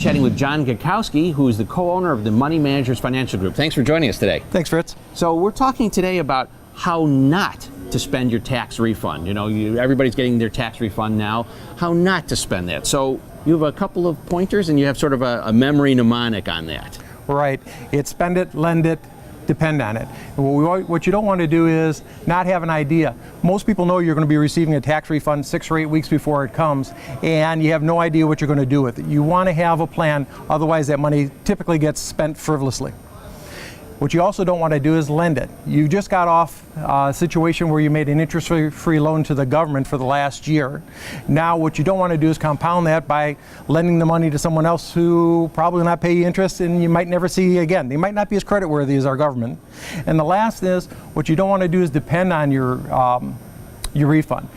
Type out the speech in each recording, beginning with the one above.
chatting with John Gakowski, who is the co-owner of the Money Managers Financial Group. Thanks for joining us today. Thanks, Fritz. So we're talking today about how not to spend your tax refund. You know, everybody's getting their tax refund now. How not to spend that. So you have a couple of pointers, and you have sort of a memory mnemonic on that. Right. It's spend it, lend it, depend on it. And what you don't want to do is not have an idea. Most people know you're going to be receiving a tax refund 6 or 8 weeks before it comes, and you have no idea what you're going to do with it. You want to have a plan, otherwise that money typically gets spent frivolously. What you also don't want to do is lend it. You just got off a situation where you made an interest-free loan to the government for the last year. Now what you don't want to do is compound that by lending the money to someone else who probably will not pay you interest and you might never see again. They might not be as creditworthy as our government. And the last is, what you don't want to do is depend on your refund.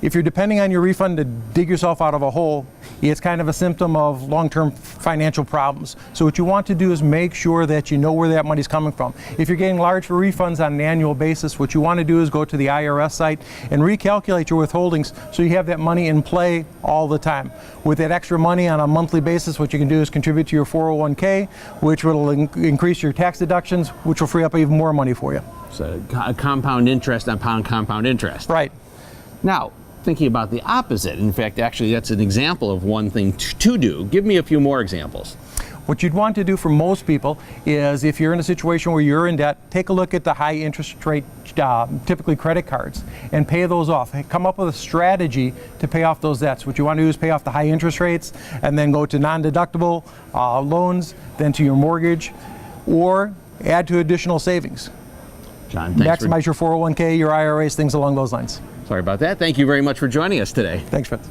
If you're depending on your refund to dig yourself out of a hole, it's kind of a symptom of long-term financial problems. So what you want to do is make sure that you know where that money's coming from. If you're getting large refunds on an annual basis, what you want to do is go to the IRS site and recalculate your withholdings so you have that money in play all the time. With that extra money on a monthly basis, what you can do is contribute to your 401k, which will increase your tax deductions, which will free up even more money for you. So a compound interest on compound interest. Right. Now, thinking about the opposite. In fact, actually, that's an example of one thing to do. Give me a few more examples. What you'd want to do for most people is, if you're in a situation where you're in debt, take a look at the high interest rate, typically credit cards, and pay those off. Come up with a strategy to pay off those debts. What you want to do is pay off the high interest rates and then go to non-deductible loans, then to your mortgage, or add to additional savings. John, thanks. Maximize your 401k, your IRAs, things along those lines. Sorry about that. Thank you very much for joining us today. Thanks, Fritz.